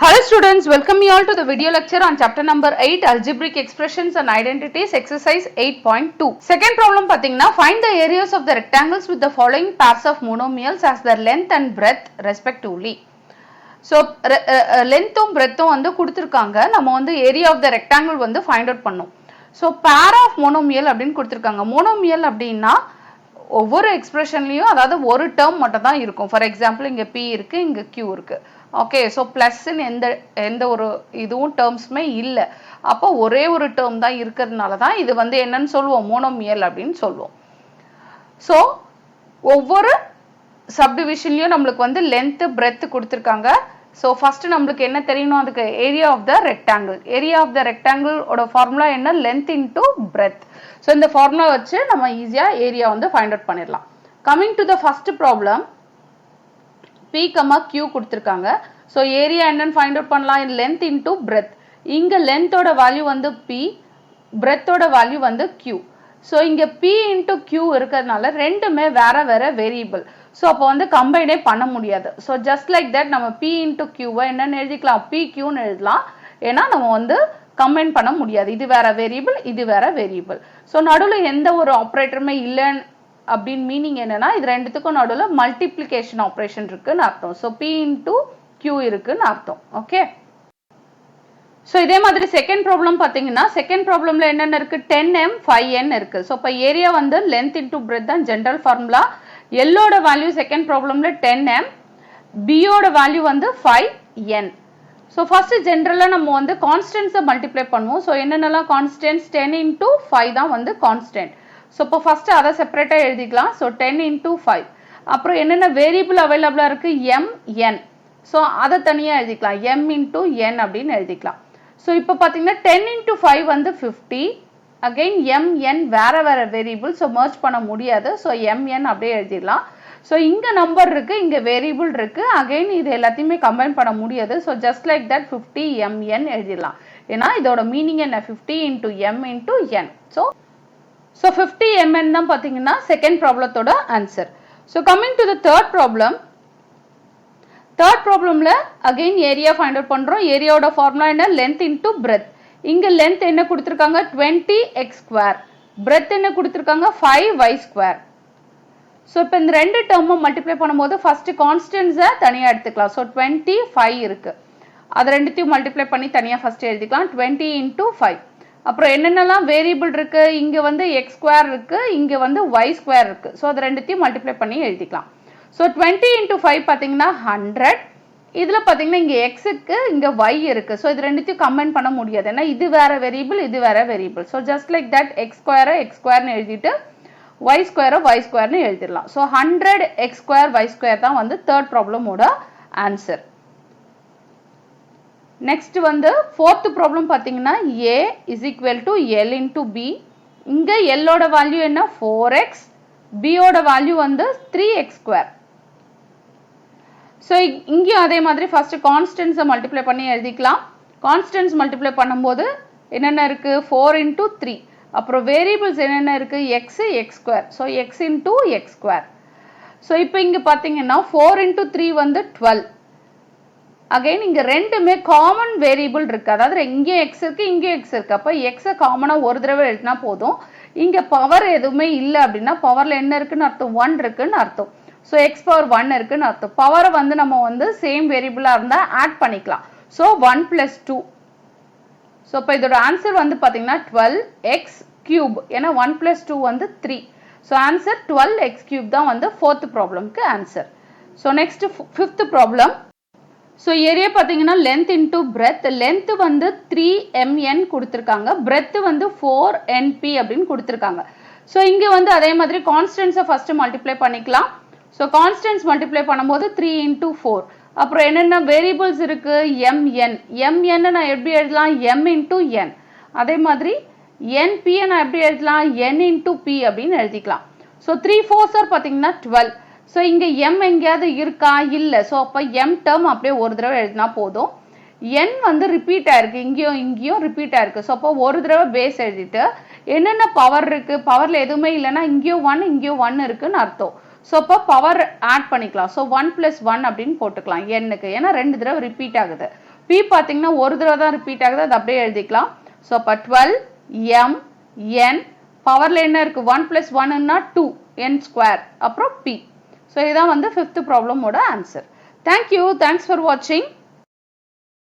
Hello students, welcome you all to the video lecture on chapter number 8 Algebraic Expressions and Identities exercise 8.2. Second problem pathina, find the areas of the rectangles with the following pairs of monomials as their length and breadth respectively. So length and breadth வந்து கொடுத்திருக்காங்க. நம்ம வந்து area of the rectangle வந்து find out பண்ணோம். So pair of monomial அப்படினு கொடுத்திருக்காங்க. Monomial அப்படினா ஒவ்வொரு எக்ஸ்பிரஷன்லயும் அதாவது ஒரு டேர்ம் மட்டும் தான் இருக்கும். ஃபார் எக்ஸாம்பிள் இங்க p இருக்கு, இங்க q இருக்கு. ஓகே, ஸோ பிளஸ்ன்னு எந்த ஒரு இதுவும் டேர்ம்ஸுமே இல்லை. அப்போ ஒரே ஒரு டேர்ம் தான் இருக்கிறதுனால தான் இது வந்து என்னன்னு சொல்லுவோம், மோனோமியல் அப்படின்னு சொல்லுவோம். ஸோ ஒவ்வொரு சப்டிவிஷன்லயும் நம்மளுக்கு வந்து லென்த் பிரெத் கொடுத்துருக்காங்க. ஸோ ஃபர்ஸ்ட் நம்மளுக்கு என்ன தெரியணும், அதுக்கு area of the rectangle. Area of the ரெக்டாங்கிளோட ஃபார்முலா என்ன, லென்த் இன்டூ பிரெத். ஸோ இந்த ஃபார்முலா வச்சு நம்ம ஈஸியா ஏரியா வந்து ஃபைண்ட் அவுட் பண்ணிடலாம். Coming to the first problem, p, q கொடுத்திருக்காங்க. ஸோ ஏரியா என்னன்னு ஃபைண்ட் அவுட் பண்ணலாம், லென்த் இன்டூ பிரெத். இங்க லென்த்தோட வேல்யூ வந்து p, பிரெத்தோட வேல்யூ வந்து q. ஸோ இங்க p இன்டூ q இருக்கிறதுனால ரெண்டுமே வேற வேற வேரியபிள். ஸோ அப்போ வந்து கம்பைனே பண்ண முடியாது. ஸோ ஜஸ்ட் லைக் தட் நம்ம p இன்டூ q என்னன்னு எழுதிக்கலாம், pqன்னு எழுதலாம். ஏன்னா நம்ம வந்து கம்பைன் பண்ண முடியாது, இது வேற வேரியபிள், இது வேற வேரியபிள். ஸோ நடுவில் எந்த ஒரு ஆப்ரேட்டருமே இல்லைன்னு அப்படின்னு மீனிங் என்னன்னா, இது ரெண்டுத்துக்கும் நடுவில் மல்டிப்ளிகேஷன் ஆப்ரேஷன் இருக்குன்னு அர்த்தம். ஸோ p இன்டூ q இருக்குன்னு அர்த்தம். ஓகே, ஸோ இதே மாதிரி செகண்ட் ப்ராப்ளம் பார்த்தீங்கன்னா, செகண்ட் ப்ராப்ளம்ல என்னென்ன இருக்கு, 10m 5n இருக்கு. ஸோ இப்போ ஏரியா வந்து லென்த் இன்டூ பிரெத் தான் ஜென்ரல் ஃபார்முலா. எல்லோட வேல்யூ செகண்ட் ப்ராப்ளம்ல 10m, பியோட வேல்யூ வந்து 5n. ஸோ ஃபர்ஸ்ட் ஜென்ரலாக நம்ம வந்து கான்ஸ்டன்ஸை மல்டிப்ளை பண்ணுவோம். ஸோ என்னென்னலாம் கான்ஸ்டன்ஸ், 10 இன்டூ 5 தான் வந்து கான்ஸ்டன்ட். ஸோ இப்போ ஃபர்ஸ்ட் அதை செப்பரேட்டாக எழுதிக்கலாம். So 10 into 5. அப்புறம் என்னென்ன வேரியபிள் அவைலபிளாக இருக்கு, mn. ஸோ அதை தனியாக எழுதிக்கலாம், m இன்டூ n அப்படின்னு எழுதிக்கலாம். ஸோ இப்போ பார்த்தீங்கன்னா 10 இன்டூ 5 வந்து 50. அகெயின் mn வேற வேற வேரியபிள், ஸோ மர்ஜ் பண்ண முடியாது. ஸோ mn அப்படியே எழுதிடலாம். ஸோ இங்கே நம்பர் இருக்கு, இங்கே வேரியபிள் இருக்கு. அகெயின் இது எல்லாத்தையுமே கம்பைன் பண்ண முடியாது. So just like that 50 mn எழுதிடலாம். ஏன்னா இதோட மீனிங் என்ன, 50 into m into n. So 50 mn தான் பார்த்தீங்கன்னா செகண்ட் ப்ராப்ளத்தோட answer. So coming to the third problem, third ப்ராப்ளம்ல அகெயின் ஏரியா ஃபைண்ட் அவுட் பண்றோம். ஏரியாவோட ஃபார்முலா என்ன, லென்த் இன்டூ பிரெத். இங்க லென்த் என்ன கொடுத்திருக்காங்க, 20x ஸ்கொயர். பிரெத் என்ன கொடுத்திருக்காங்க, 5y ஸ்கொயர். ஸோ இப்போ இந்த ரெண்டு டேர்மும் மல்டிப்ளை பண்ணும்போது ஃபர்ஸ்ட் கான்ஸ்டன்ஸை தனியாக எடுத்துக்கலாம். ஸோ 25 இருக்கு, அது ரெண்டுத்தையும் மல்டிப்ளை பண்ணி தனியாக ஃபர்ஸ்ட் எழுதிக்கலாம், 20 இன்டூ 5. அப்புறம் என்னென்னலாம் வேரியபிள் இருக்கு, இங்க வந்து x ஸ்கொயர் இருக்கு, இங்க வந்து y ஸ்கொயர் இருக்கு. ஸோ அது ரெண்டுத்தையும் மல்டிப்ளை பண்ணி எழுதிக்கலாம். ஸோ 20 இன்டூ 5 பார்த்தீங்கன்னா 100. இதில் பார்த்தீங்கன்னா இங்கே எக்ஸுக்கு இங்கே y இருக்கு. ஸோ இது ரெண்டுத்தையும் கம்பைன் பண்ண முடியாது, ஏன்னா இது வேற வேரியபிள், இது வேற variable. So just like that X ஸ்கொயர்னு எழுதிட்டு y ஸ்கொயர்னு எழுதிடலாம். So 100 x square y square தான் வந்து தேர்ட் ப்ராப்ளமோட ஆன்சர். நெக்ஸ்ட் வந்து ஃபோர்த் ப்ராப்ளம் பார்த்தீங்கன்னா, a is equal to l into b. இங்க l ஓட வேல்யூ என்ன, 4x, b ஓட வேல்யூ வந்து 3x ஸ்கொயர். ஸோ இங்கேயும் அதே மாதிரி ஃபர்ஸ்ட் கான்ஸ்டன்ஸை மல்டிப்ளை பண்ணி எழுதிக்கலாம். கான்ஸ்டன்ஸ் மல்டிப்ளை பண்ணும்போது என்னென்ன இருக்கு, 4 இன்டூ 3. அப்புறம் வேரியபிள்ஸ் என்னென்ன இருக்கு, X square. So X into X square. So இப்போ இங்கே பார்த்தீங்கன்னா 4 இன்டூ 3 வந்து 12. அகைன் இங்க ரெண்டுமே காமன் வேரியபிள் இருக்கு, அதாவது இங்கேயும் எக்ஸ் இருக்கு, இங்கேயும் எக்ஸ் இருக்கு. அப்போ எக்ஸை காமனாக ஒரு தடவை எழுதினா போதும். இங்க பவர் எதுவுமே இல்லை அப்படின்னா பவர்ல என்ன இருக்குன்னு அர்த்தம், 1 இருக்குன்னு அர்த்தம். ஸோ எக்ஸ் பவர் 1 இருக்குன்னு அர்த்தம். பவரை வந்து நம்ம வந்து சேம் வேரியபிளா இருந்தா ஆட் பண்ணிக்கலாம். ஸோ 1 + 2. ஸோ இப்போ இதோட ஆன்சர் வந்து பார்த்தீங்கன்னா 12x கியூப். ஏன்னா 1 + 2 வந்து 3. ஸோ ஆன்சர் 12x கியூப் தான் வந்து ஃபோர்த் ப்ராப்ளம்க்கு answer. So next fifth problem. So area பார்த்தீங்கன்னா லென்த் இன்டூ பிரெத். லென்த் வந்து 3mn கொடுத்துருக்காங்க, பிரெத் வந்து 4np அப்படின்னு கொடுத்துருக்காங்க. ஸோ இங்கே வந்து அதே மாதிரி கான்ஸ்டன்ஸை ஃபர்ஸ்ட் மல்டிப்ளை பண்ணிக்கலாம். ஸோ கான்ஸ்டன்ஸ் மல்டிப்ளை பண்ணும்போது 3 இன்டூ 4. அப்புறம் என்னென்ன வேரியபிள்ஸ் இருக்கு, mn நான் எப்படி எழுதலாம், m இன்டூ n. அதே மாதிரி np நான் எப்படி எழுதலாம், n இன்டூ p அப்படின்னு எழுதிக்கலாம். ஸோ 3 4s பார்த்தீங்கன்னா 12. ஸோ இங்கே m எங்கேயாவது இருக்கா, இல்லை. ஸோ அப்போ m டேர்ம் அப்படியே ஒரு தடவை எழுதினா போதும். n வந்து ரிப்பீட் ஆயிருக்கு, இங்கேயும் ரிப்பீட் ஆயிருக்கு. ஸோ அப்போ ஒரு தடவை பேஸ் எழுதிட்டு என்னென்ன பவர் இருக்கு, பவர்ல எதுவுமே இல்லைன்னா இங்கேயும் 1 இங்கேயும் 1 இருக்குன்னு அர்த்தம். ஸோ அப்போ பவர் ஆட் பண்ணிக்கலாம். ஸோ 1 + 1 அப்படின்னு போட்டுக்கலாம் n க்கு, ஏன்னா ரெண்டு தடவை ரிப்பீட் ஆகுது. P பார்த்தீங்கன்னா ஒரு தடவை தான் ரிப்பீட் ஆகுது, அது அப்படியே எழுதிக்கலாம். ஸோ அப்போ 12 m n பவரில் என்ன இருக்கு 1 + 1ன்னா 2 n², அப்புறம் P. ஸோ இதுதான் வந்து 5th ப்ராப்ளமோட ஆன்சர். தேங்க்யூ, தேங்க்ஸ் ஃபார் வாட்சிங்.